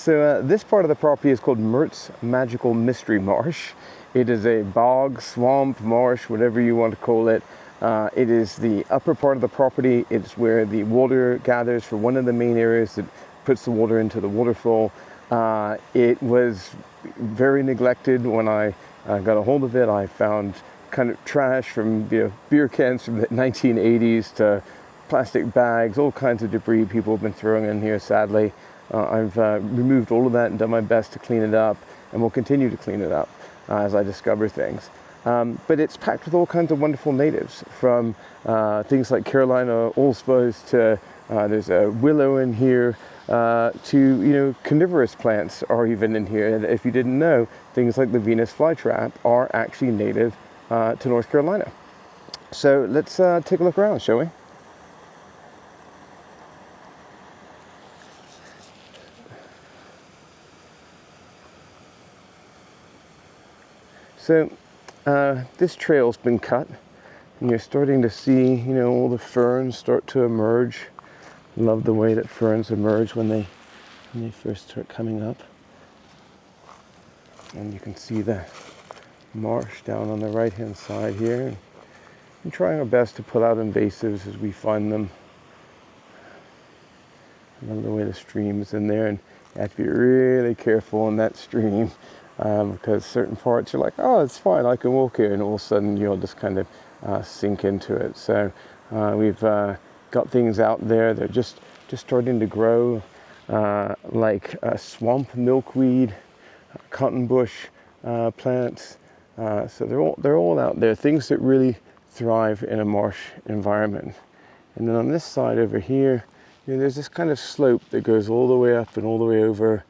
So this part of the property is called Mertz Magical Mystery Marsh. It is a bog, swamp, marsh, whatever you want to call it. It is the upper part of the property. It's where the water gathers for one of the main areas that puts the water into the waterfall. It was very neglected when I got a hold of it. I found kind of trash from beer cans from the 1980s to plastic bags, all kinds of debris people have been throwing in here, sadly. I've removed all of that and done my best to clean it up, and will continue to clean it up as I discover things. But it's packed with all kinds of wonderful natives, from things like Carolina allspice to there's a willow in here, to carnivorous plants are even in here. And if you didn't know, things like the Venus flytrap are actually native to North Carolina. So let's take a look around, shall we? So this trail's been cut, and you're starting to see, all the ferns start to emerge. Love the way that ferns emerge when they first start coming up. And you can see the marsh down on the right hand side here. I'm trying our best to pull out invasives as we find them. Love the way the stream is in there, and you have to be really careful in that stream. Because certain parts you're like, oh, it's fine, I can walk here, and all of a sudden you'll just kind of sink into it. So we've got things out there that are just starting to grow, like swamp milkweed, cottonbush plants. So they're all out there, things that really thrive in a marsh environment. And then on this side over here, there's this kind of slope that goes all the way up and all the way over.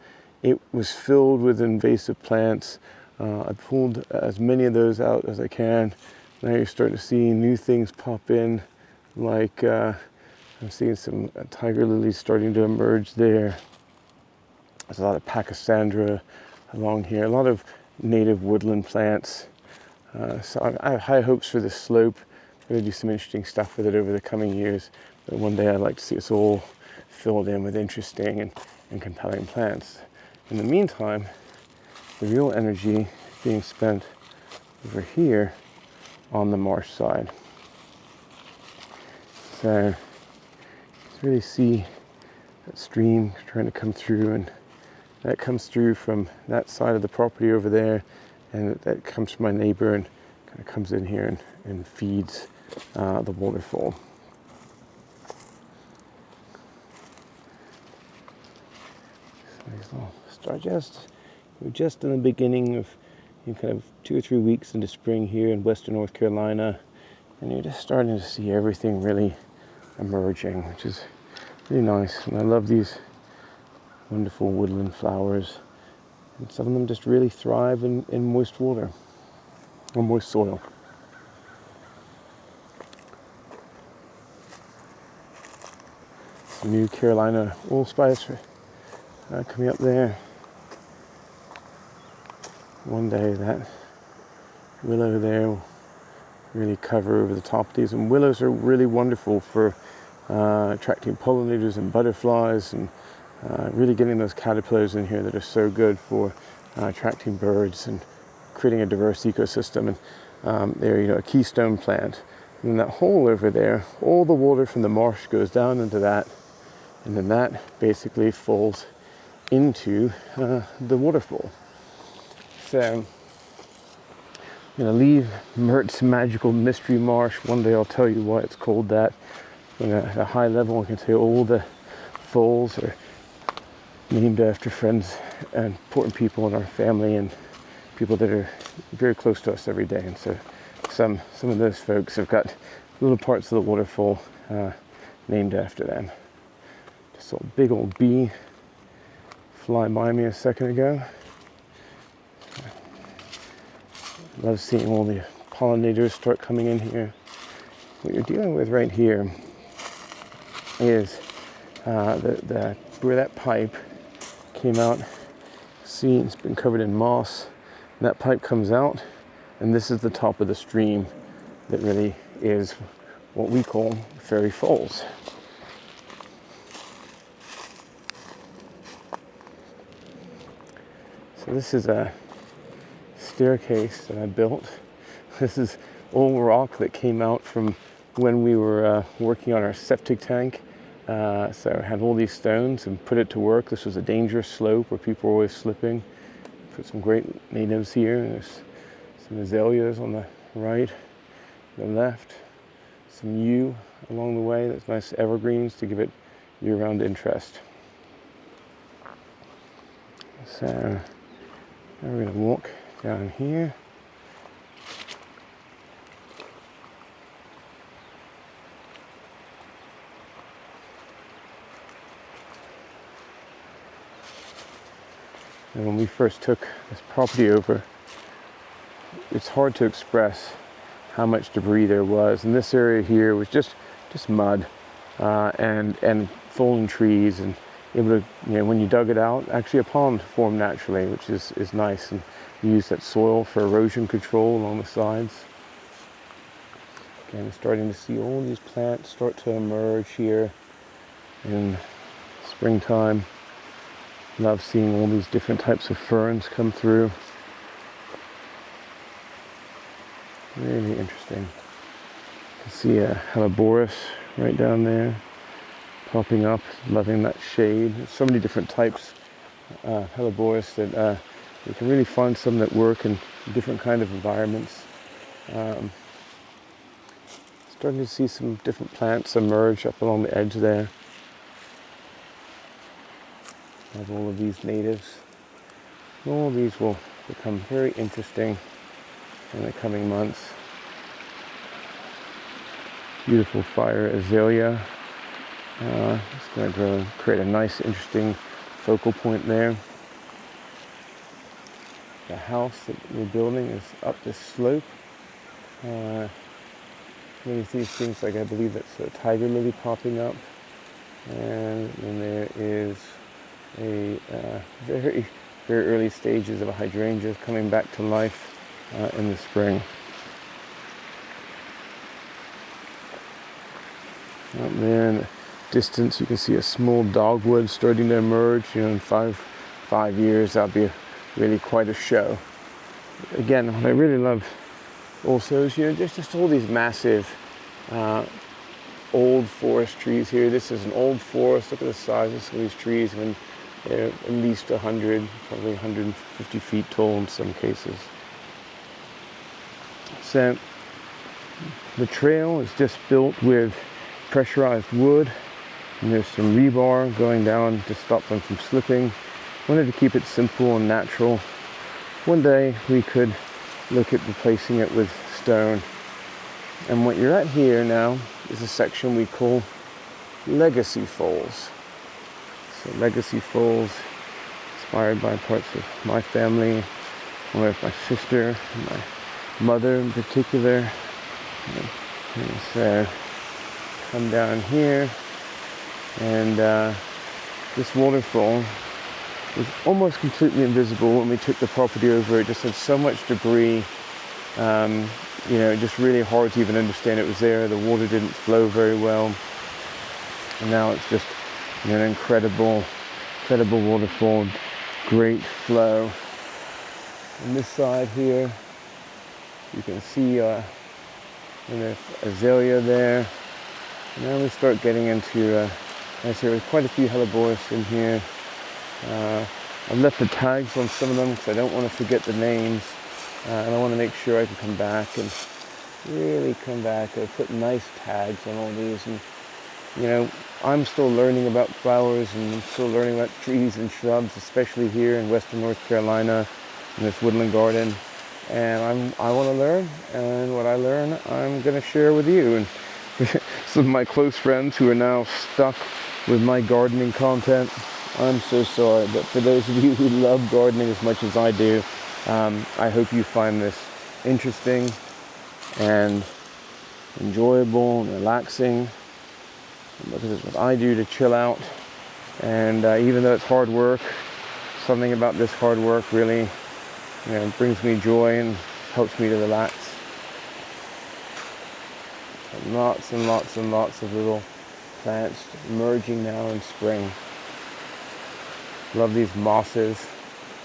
It was filled with invasive plants. I pulled as many of those out as I can. Now you're starting to see new things pop in, like I'm seeing some tiger lilies starting to emerge there. There's a lot of pachysandra along here, a lot of native woodland plants. So I have high hopes for this slope. I'm going to do some interesting stuff with it over the coming years. But one day I'd like to see us all filled in with interesting and compelling plants. In the meantime, the real energy being spent over here on the marsh side. So you can really see that stream trying to come through, and that comes through from that side of the property over there, and that comes from my neighbor and kind of comes in here and feeds the waterfall. So these little we're just in the beginning of kind of 2 or 3 weeks into spring here in western North Carolina, and you're just starting to see everything really emerging, which is really nice. And I love these wonderful woodland flowers, and some of them just really thrive in moist water or moist soil. Some new Carolina allspice coming up there. One day that willow there will really cover over the top of these. And willows are really wonderful for attracting pollinators and butterflies, and really getting those caterpillars in here that are so good for attracting birds and creating a diverse ecosystem. And they're a keystone plant. And then that hole over there, all the water from the marsh goes down into that, and then that basically falls into the waterfall. So I'm going to leave Mertz Magical Mystery Marsh. One day I'll tell you why it's called that. At a high level, I can tell you all the falls are named after friends and important people in our family and people that are very close to us every day. And so some of those folks have got little parts of the waterfall named after them. Just saw a big old bee fly by me a second ago. Love seeing all the pollinators start coming in here. What you're dealing with right here is where that pipe came out. See, it's been covered in moss. And that pipe comes out, and this is the top of the stream that really is what we call Rer Falls. So this is a staircase that I built. This is old rock that came out from when we were working on our septic tank. So I had all these stones and put it to work. This was a dangerous slope where people were always slipping. Put some great natives here. There's some azaleas on the right, the left, some yew along the way. That's nice evergreens to give it year-round interest. So now we're going to walk down here. And when we first took this property over, it's hard to express how much debris there was. And this area here was just mud and fallen trees, and able to, when you dug it out, actually a pond formed naturally, which is nice. And you use that soil for erosion control along the sides. Again, I'm starting to see all these plants start to emerge here in springtime. Love seeing all these different types of ferns come through. Really interesting. You can see a Moris right down there popping up, loving that shade. There's so many different types of Moris that you can really find some that work in different kind of environments. Starting to see some different plants emerge up along the edge there. Have all of these natives. All of these will become very interesting in the coming months. Beautiful fire azalea. It's going to create a nice, interesting focal point there. The house that we're building is up this slope. Many of these things, like I believe that's a tiger lily popping up, and then there is a very, very early stages of a hydrangea coming back to life in the spring. Up there in the distance, you can see a small dogwood starting to emerge. In five years, that'll be really quite a show. Again, what I really love also is, there's just all these massive old forest trees here. This is an old forest. Look at the size of some of these trees. They're at least 100, probably 150 feet tall in some cases. So the trail is just built with pressurized wood, and there's some rebar going down to stop them from slipping. Wanted to keep it simple and natural. One day we could look at replacing it with stone. And what you're at here now is a section we call Legacy Falls. So Legacy Falls, inspired by parts of my family, with my sister, and my mother in particular. And so come down here, and this waterfall was almost completely invisible when we took the property over. It just had so much debris, just really hard to even understand it was there. The water didn't flow very well, and now it's just an incredible waterfall, great flow. On this side here, you can see azalea there. And now we start getting into, there's quite a few Helleborus in here. I've left the tags on some of them because I don't want to forget the names, and I want to make sure I can come back and really come back. I put nice tags on all these, and I'm still learning about flowers and still learning about trees and shrubs, especially here in Western North Carolina in this woodland garden. And I want to learn, and what I learn, I'm going to share with you. And some of my close friends who are now stuck with my gardening content, I'm so sorry. But for those of you who love gardening as much as I do, I hope you find this interesting and enjoyable and relaxing. This is what I do to chill out, and even though it's hard work, something about this hard work really brings me joy and helps me to relax. And lots and lots and lots of little plants emerging now in spring. Love these mosses.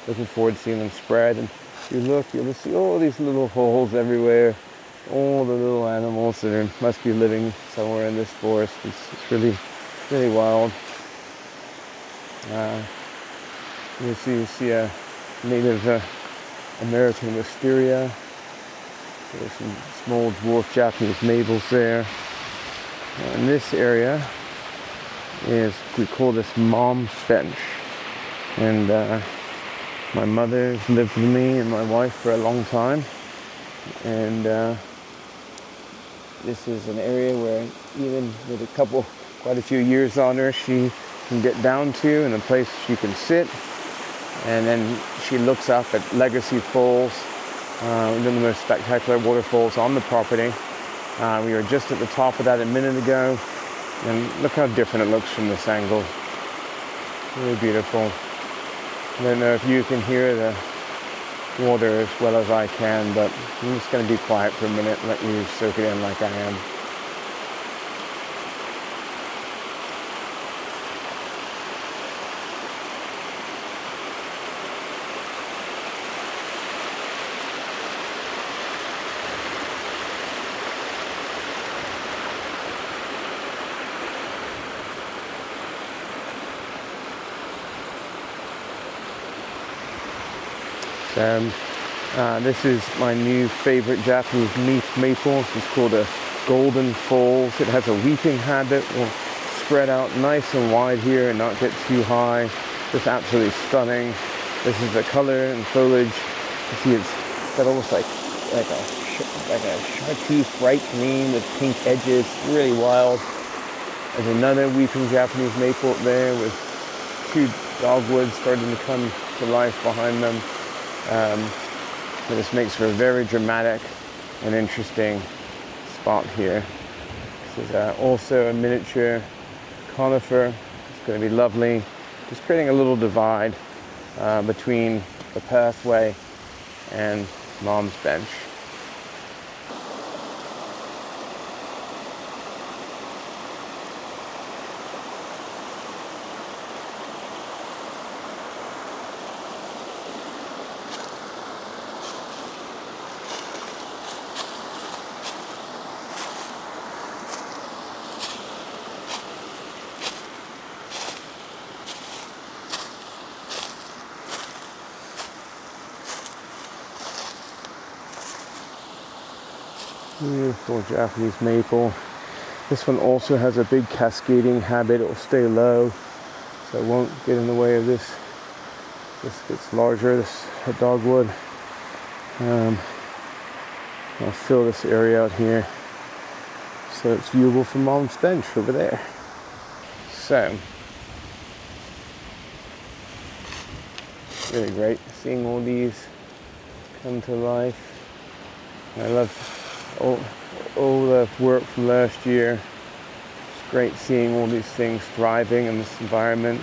looking forward to seeing them spread. And if you look, you'll see all these little holes everywhere, all the little animals that must be living somewhere in this forest. It's really, really wild. You see a native American wisteria. There's some small dwarf Japanese maples there. And this area we call this Mom's Bench. And my mother lived with me and my wife for a long time. And this is an area where even with quite a few years on her, she can get down to, and a place she can sit. And then she looks up at Legacy Falls, one of the most spectacular waterfalls on the property. We were just at the top of that a minute ago, and look how different it looks from this angle. Really beautiful. I don't know if you can hear the water as well as I can, but I'm just going to be quiet for a minute and let you soak it in like I am. This is my new favorite Japanese maple. It's called a Golden Falls. It has a weeping habit. Will spread out nice and wide here and not get too high. Just absolutely stunning. This is the color and foliage. You see it's got almost like a chartreuse bright green with pink edges. Really wild. There's another weeping Japanese maple up there with two dogwoods starting to come to life behind them. This makes for a very dramatic and interesting spot here. This is also a miniature conifer. It's going to be lovely. Just creating a little divide between the pathway and Mom's Bench. Beautiful Japanese maple. This one also has a big cascading habit. It will stay low, so it won't get in the way of this. This gets larger, this dogwood. I'll fill this area out here so it's viewable from Mom's Bench over there. So, really great seeing all these come to life. I love all the work from last year. It's great seeing all these things thriving in this environment.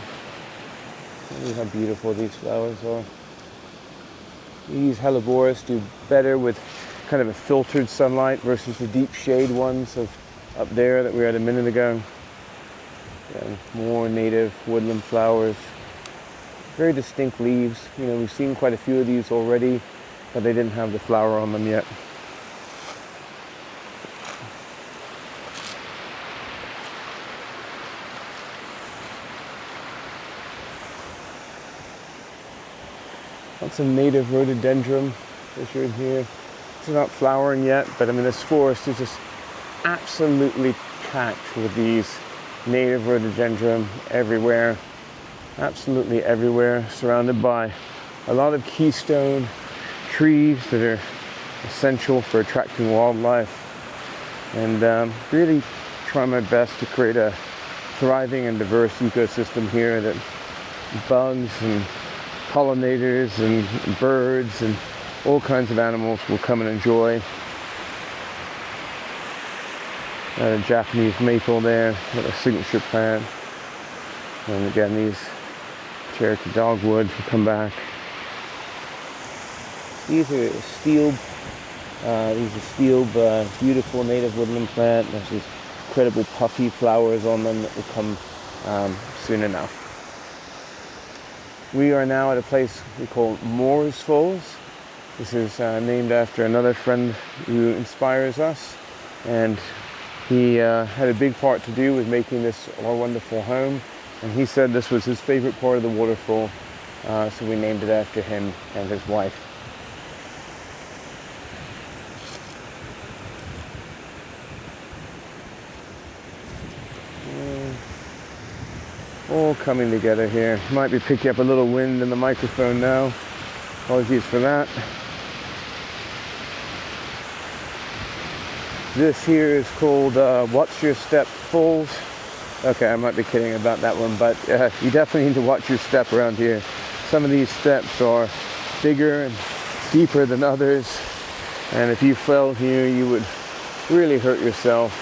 Look how beautiful these flowers are. These helleborus do better with kind of a filtered sunlight versus the deep shade ones up there that we had a minute ago. And more native woodland flowers. Very distinct leaves. You know, we've seen quite a few of these already, but they didn't have the flower on them yet. Lots of native rhododendron pictured here. It's not flowering yet, but I mean this forest is just absolutely packed with these native rhododendron everywhere. Absolutely everywhere, surrounded by a lot of keystone trees that are essential for attracting wildlife. And really try my best to create a thriving and diverse ecosystem here that bugs and pollinators and birds and all kinds of animals will come and enjoy. Japanese maple there, a signature plant. And again, these Cherokee dogwood will come back. These are steel, beautiful native woodland plant. There's these incredible puffy flowers on them that will come soon enough. We are now at a place we call Moris Falls. This is named after another friend who inspires us, and he had a big part to do with making this our wonderful home, and he said this was his favorite part of the waterfall, so we named it after him and his wife. All coming together here. Might be picking up a little wind in the microphone now. Apologies for that. This here is called Watch Your Step Falls. Okay, I might be kidding about that one, but you definitely need to watch your step around here. Some of these steps are bigger and deeper than others, and if you fell here, you would really hurt yourself.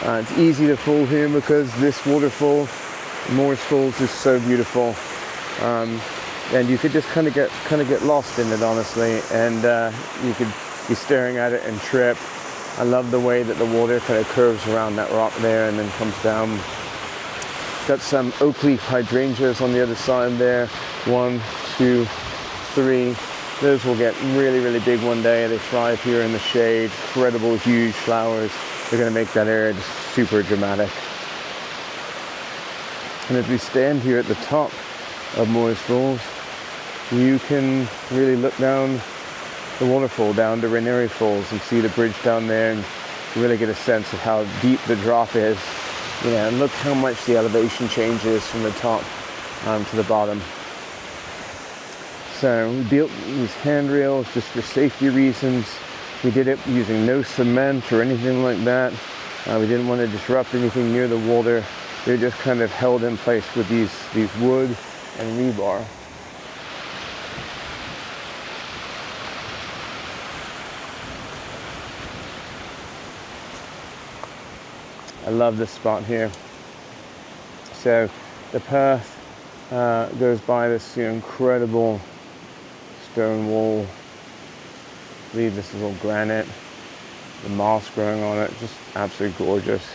It's easy to fall here because this waterfall, Moris Falls, is so beautiful, and you could just kind of get lost in it, honestly, and you could be staring at it and trip. I love the way that the water kind of curves around that rock there and then comes down. Got some oak leaf hydrangeas on the other side there. 1, 2, 3. Those will get really, really big one day. They thrive here in the shade. Incredible, huge flowers. They're going to make that area just super dramatic. And as we stand here at the top of Moris Falls, you can really look down the waterfall down to Rer Falls and see the bridge down there, and you really get a sense of how deep the drop is. You know, and look how much the elevation changes from the top to the bottom. So we built these handrails just for safety reasons. We did it using no cement or anything like that. We didn't want to disrupt anything near the water. They're just kind of held in place with these wood and rebar. I love this spot here. So the path goes by this incredible stone wall. I believe this is all granite. The moss growing on it, just absolutely gorgeous.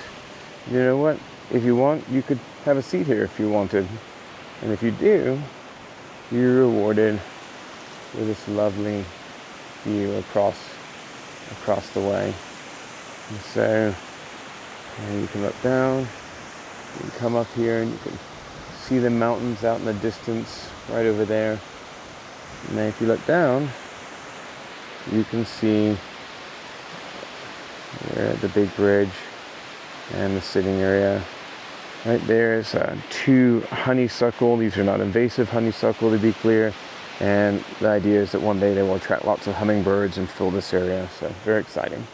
You know what? If you want, you could have a seat here if you wanted. And if you do, you're rewarded with this lovely view across the way. And so you can look down, you can come up here and you can see the mountains out in the distance right over there. And then if you look down, you can see the big bridge and the sitting area. Right there is 2 honeysuckle. These are not invasive honeysuckle, to be clear. And the idea is that one day they will attract lots of hummingbirds and fill this area. So very exciting.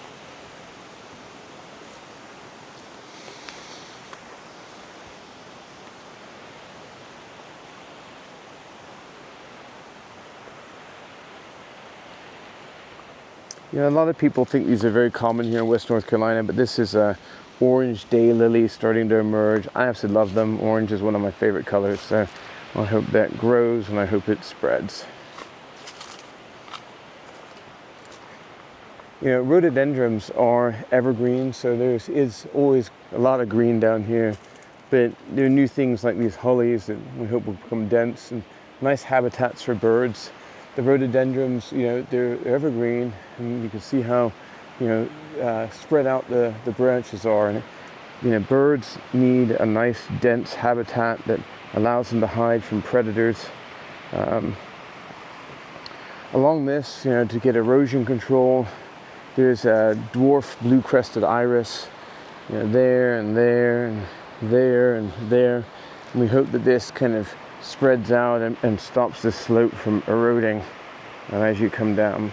You know, a lot of people think these are very common here in West North Carolina, but this is a orange daylily starting to emerge. I absolutely love them. Orange is one of my favorite colors, so I hope that grows and I hope it spreads. You know, rhododendrons are evergreen, so there is always a lot of green down here, but there are new things like these hollies that we hope will become dense and nice habitats for birds. The rhododendrons, you know, they're evergreen, and you can see how, you know, spread out the branches are. And, you know, birds need a nice, dense habitat that allows them to hide from predators. Along this, you know, to get erosion control, there's a dwarf blue-crested iris, you know, there and there and there and there. And we hope that this kind of spreads out and stops the slope from eroding as you come down.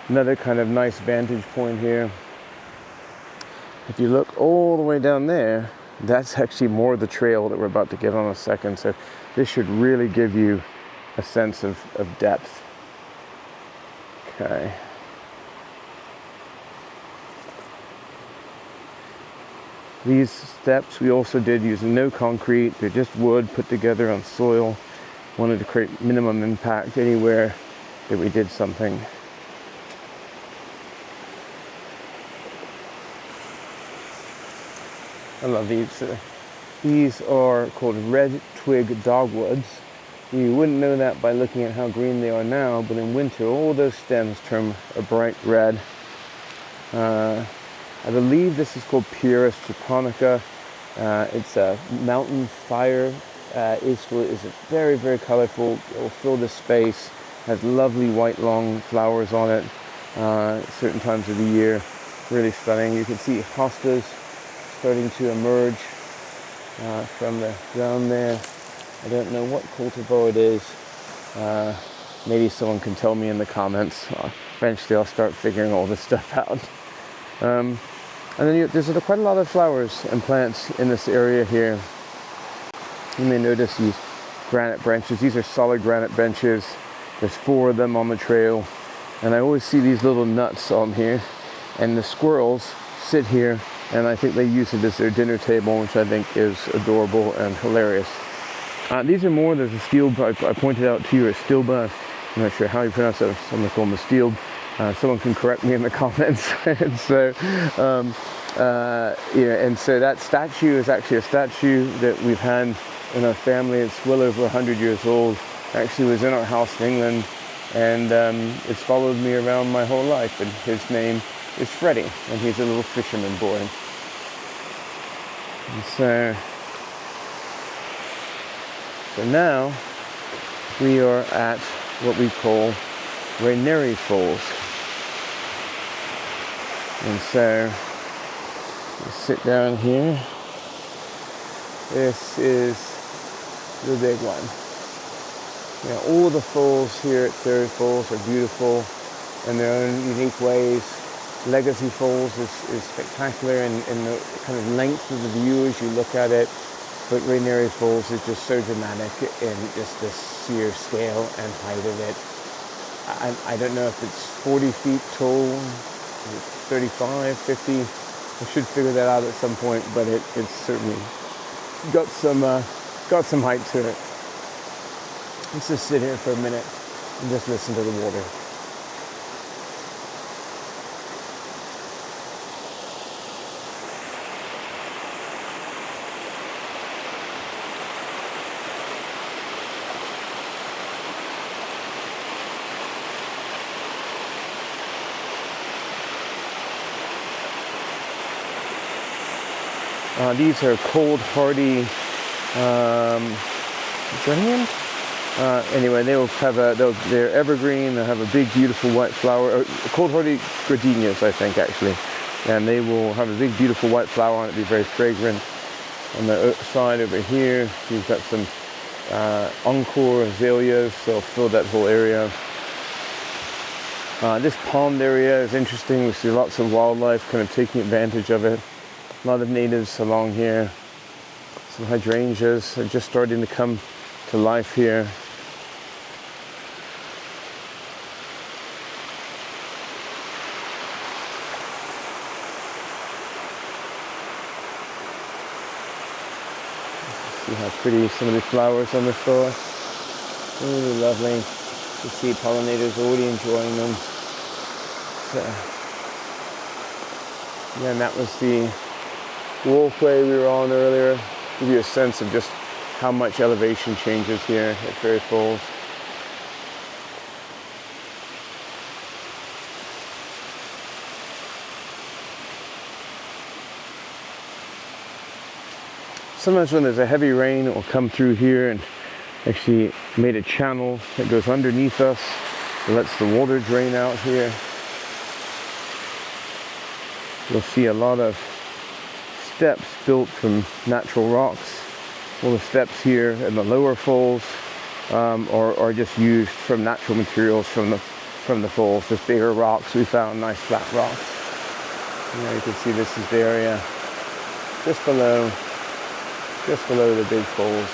Another kind of nice vantage point here. If you look all the way down there, that's actually more of the trail that we're about to get on in a second. So this should really give you a sense of depth. Okay. These steps we also did using no concrete. They're just wood put together on soil. Wanted to create minimum impact anywhere that we did something. I love these These are called red twig dogwoods. You wouldn't know that by looking at how green they are now, but in winter all those stems turn a bright red. I believe this is called Purus japonica. It's a mountain fire. It's very, very colorful. It will fill the space. Has lovely white long flowers on it certain times of the year. Really stunning. You can see hostas starting to emerge from the ground there. I don't know what cultivar it is. Maybe someone can tell me in the comments. Eventually I'll start figuring all this stuff out. And then there's quite a lot of flowers and plants in this area here. You may notice these granite branches. These are solid granite benches. There's 4 of them on the trail. And I always see these little nuts on here. And the squirrels sit here, and I think they use it as their dinner table, which I think is adorable and hilarious. These are more, there's a steel, I pointed out to you, a stilba. I'm not sure how you pronounce it. Some call them a steel. Someone can correct me in the comments. And so, and so that statue is actually a statue that we've had in our family. It's well over 100 years old. Actually was in our house in England, and it's followed me around my whole life. And his name is Freddie, and he's a little fisherman boy. And so now we are at what we call Rer Falls. And so we sit down here. This is the big one. All the falls here at Rer Falls are beautiful in their own unique ways. Legacy Falls is spectacular in the kind of length of the view as you look at it. But Rer Falls is just so dramatic in just the sheer scale and height of it. I don't know if it's 40 feet tall, 35, 50. I should figure that out at some point, but it's certainly got some height to it. Let's just sit here for a minute and just listen to the water. These are cold hardy geraniums. Anyway, they're evergreen. They'll have a big, beautiful white flower. Cold hardy gardenias, I think, actually. And they will have a big, beautiful white flower on it. Be very fragrant. On the side over here, you've got some encore azaleas. They'll fill that whole area. This pond area is interesting. We see lots of wildlife kind of taking advantage of it. A lot of natives along here. Some hydrangeas are just starting to come to life here. See how pretty some of the flowers on the floor. Really lovely. You see pollinators already enjoying them. So, yeah, and that was the walkway we were on earlier. Give you a sense of just how much elevation changes here at Rer Falls. Sometimes when there's a heavy rain, it will come through here and actually made a channel that goes underneath us. It lets the water drain out here. You'll see a lot of steps built from natural rocks. All the steps here in the lower falls are just used from natural materials from the falls. Just bigger rocks. We found nice flat rocks. You can see this is the area just below the big falls,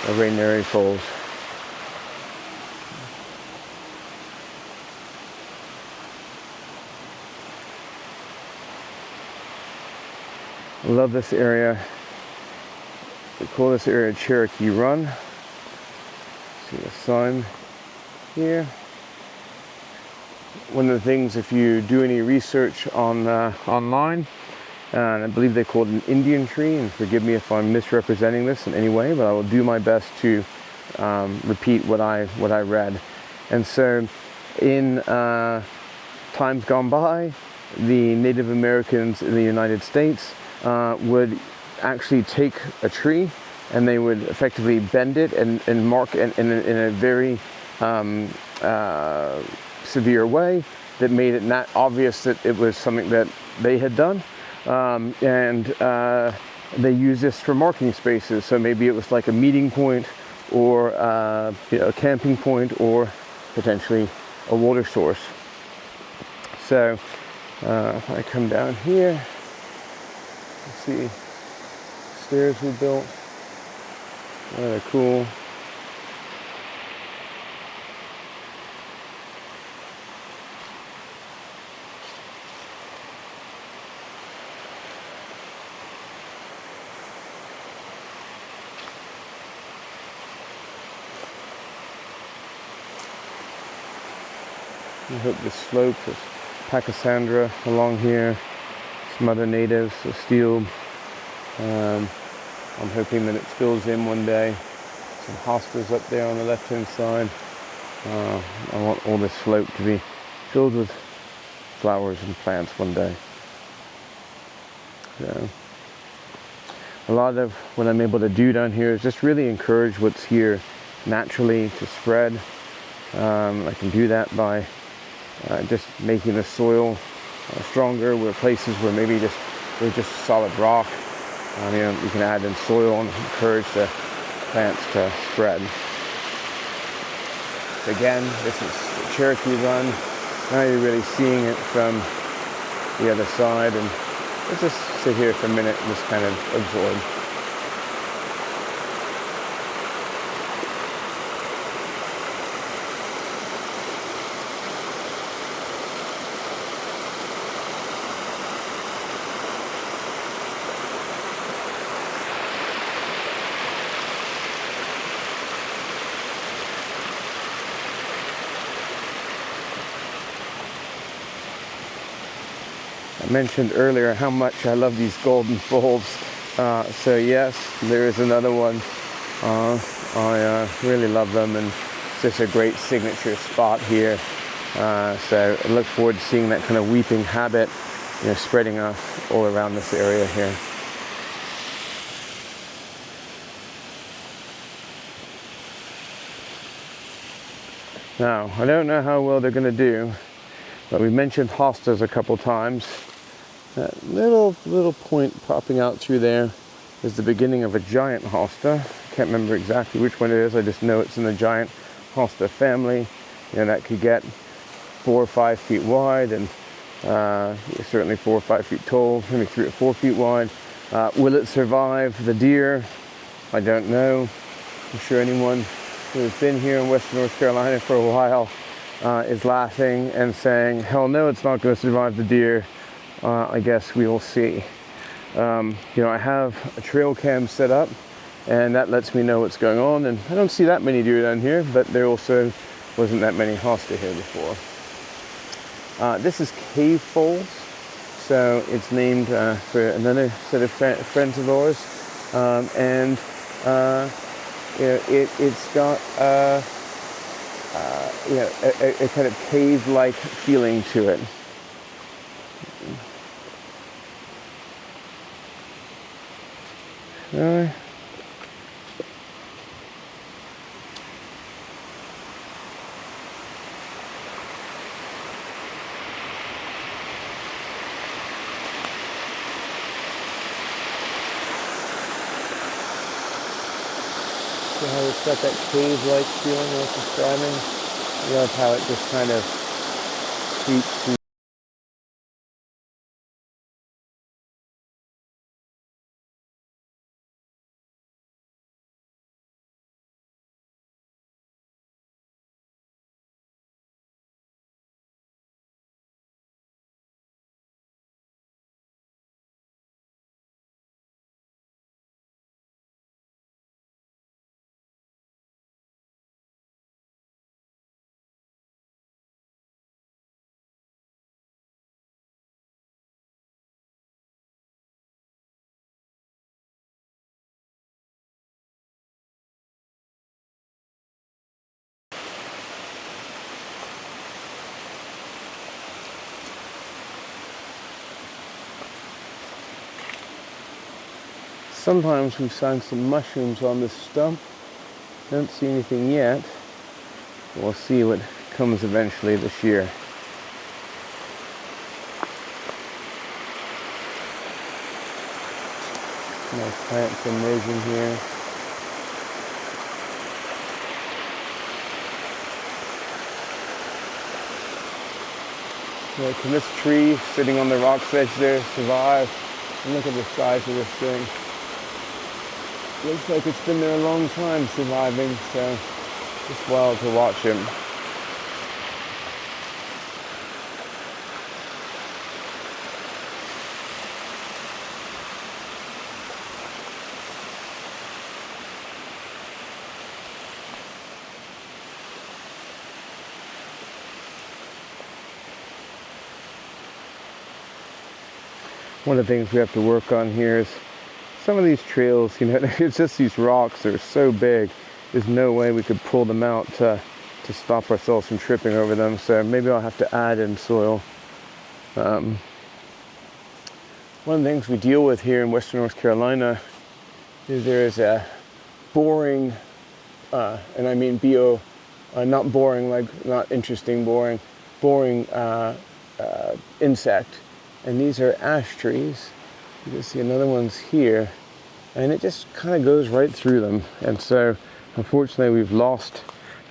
the Rer Falls. I love this area. We call this area Cherokee Run. See the sign here. One of the things, if you do any research on online, and I believe they called it an Indian tree, and forgive me if I'm misrepresenting this in any way, but I will do my best to repeat what I read. And so in times gone by, the Native Americans in the United States would actually take a tree and they would effectively bend it and mark it in a very severe way that made it not obvious that it was something that they had done. And they use this for marking spaces. So maybe it was like a meeting point, or a camping point, or potentially a water source. So if I come down here, you see stairs we built. They're cool. I hope this slope is Pachysandra along here, some other natives, so steel. I'm hoping that it fills in one day. Some hostas up there on the left hand side. I want all this slope to be filled with flowers and plants one day. So a lot of what I'm able to do down here is just really encourage what's here naturally to spread. I can do that by just making the soil stronger, where places where maybe they're just solid rock. You can add in soil and encourage the plants to spread. Again, this is the Cherokee Run. Now you're really seeing it from the other side, and let's just sit here for a minute and just kind of absorb. I mentioned earlier how much I love these golden folds. So yes, there is another one. I really love them, and it's just a great signature spot here. So I look forward to seeing that kind of weeping habit, spreading all around this area here. Now, I don't know how well they're going to do, but we mentioned hostas a couple times. That little point popping out through there is the beginning of a giant hosta. I can't remember exactly which one it is. I just know it's in the giant hosta family. That could get 4 or 5 feet wide, and certainly 4 or 5 feet tall, maybe 3 or 4 feet wide. Will it survive the deer? I don't know. I'm sure anyone who has been here in Western North Carolina for a while is laughing and saying, hell no, it's not going to survive the deer. I guess we will see. I have a trail cam set up, and that lets me know what's going on, and I don't see that many deer down here, but there also wasn't that many hosta here before. This is Cave Falls, so it's named for another set of friends of ours, and it's got a kind of cave-like feeling to it. See how it's got that cave-like feeling I was describing? I love how it just kind of creeps through sometimes we find some mushrooms on this stump. Don't see anything yet. We'll see what comes eventually this year. Nice plants emerging here. Yeah, can this tree sitting on the rock's edge there survive? And look at the size of this thing. Looks like it's been there a long time surviving, so it's wild to watch him. One of the things we have to work on here is some of these trails, you know, it's just these rocks that are so big, there's no way we could pull them out to stop ourselves from tripping over them. So maybe I'll have to add in soil. One of the things we deal with here in Western North Carolina is there is a boring, and I mean B-O, not boring, like not interesting boring, boring insect. And these are ash trees. You can see another one's here, and it just kind of goes right through them. And so, unfortunately, we've lost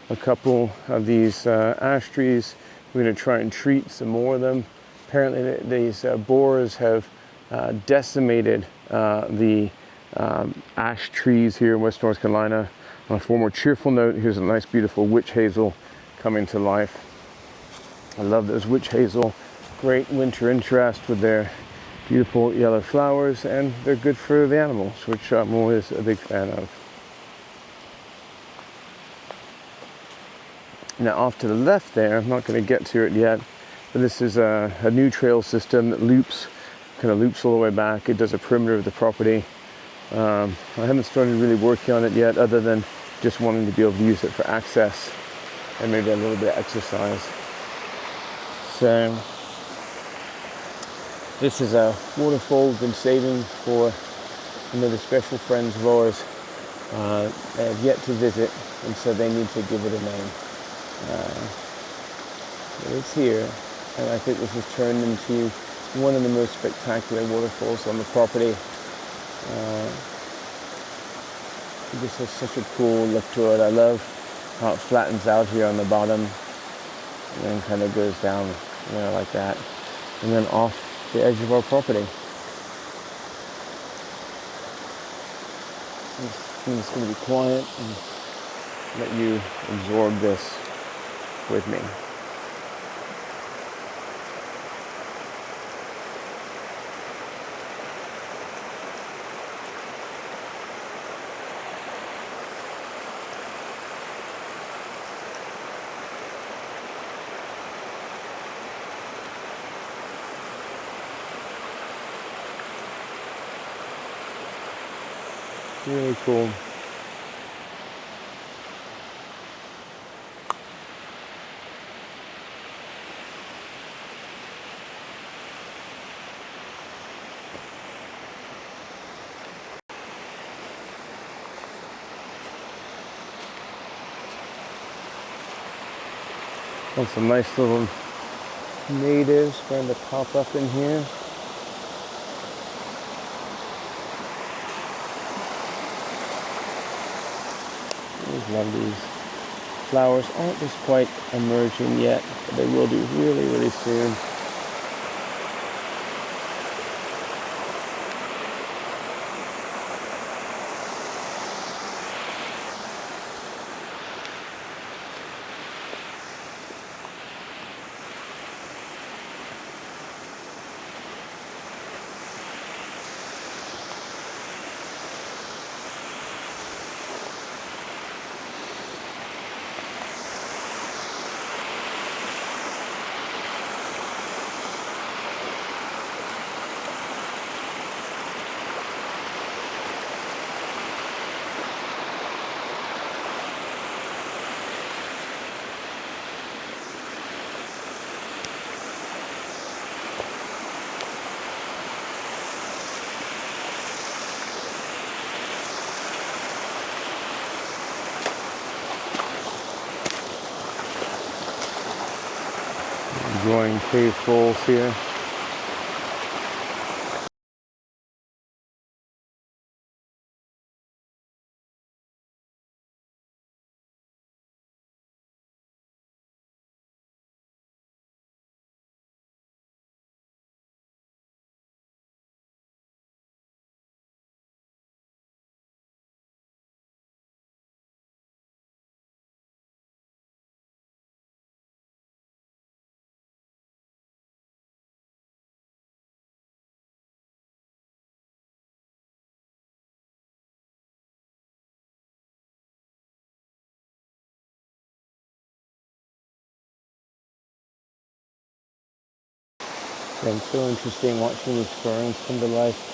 a couple of these ash trees. We're going to try and treat some more of them. Apparently, these borers have decimated the ash trees here in West North Carolina. On a far more cheerful note, here's a nice, beautiful witch hazel coming to life. I love those witch hazel. Great winter interest with their beautiful yellow flowers, and they're good for the animals, which I'm always a big fan of. Now off to the left there, I'm not going to get to it yet, but this is a new trail system that kind of loops all the way back. It does a perimeter of the property. I haven't started really working on it yet, other than just wanting to be able to use it for access and maybe a little bit of exercise. So this is a waterfall we've been saving for another special friends of ours. They have yet to visit, and so they need to give it a name. But it's here, and I think this has turned into one of the most spectacular waterfalls on the property. It just has such a cool look to it. I love how it flattens out here on the bottom, and then kind of goes down, you know, like that, and then off the edge of our property. I'm just going to be quiet and let you absorb this with me. Really cool. Got some nice little natives going to pop up in here. Love these flowers. Aren't just quite emerging yet, but they will do really, really soon. enjoying cave falls here. And it's so interesting watching these ferns come to life.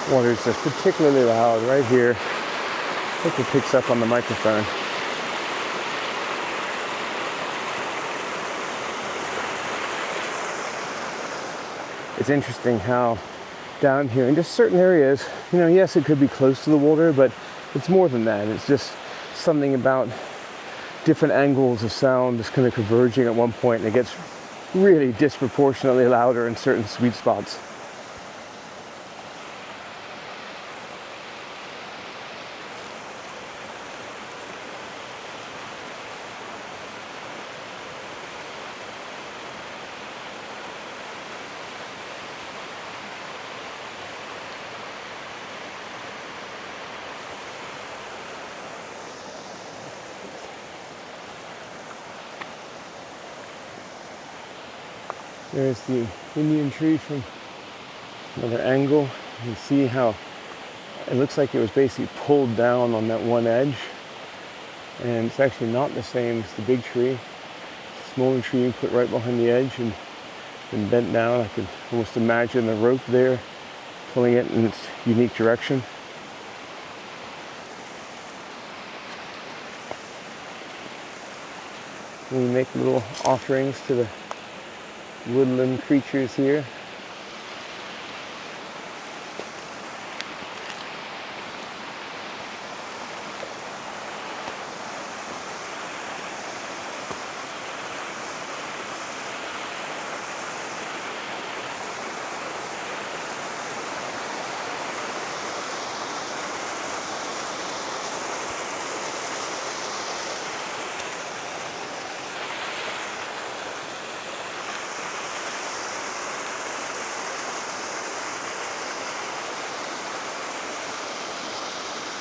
Water is just particularly loud right here. I think it picks up on the microphone. It's interesting how down here in just certain areas, you know, yes, it could be close to the water, but it's more than that. It's just something about different angles of sound just kind of converging at one point, and it gets really disproportionately louder in certain sweet spots. There's the Indian tree from another angle. You can see how it looks like it was basically pulled down on that one edge. And it's actually not the same as the big tree. It's a smaller tree put right behind the edge and been bent down. I could almost imagine the rope there pulling it in its unique direction. We make little offerings to the woodland creatures here.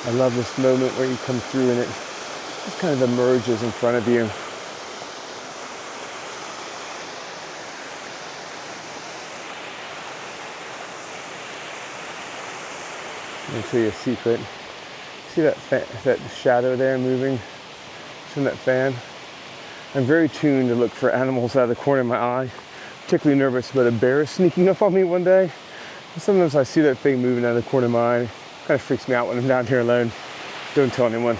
I love this moment where you come through and it just kind of emerges in front of you. Let me show you a secret. See that shadow there moving from that fan? I'm very tuned to look for animals out of the corner of my eye. Particularly nervous about a bear sneaking up on me one day. And sometimes I see that thing moving out of the corner of my eye. Kind of freaks me out when I'm down here alone. Don't tell anyone.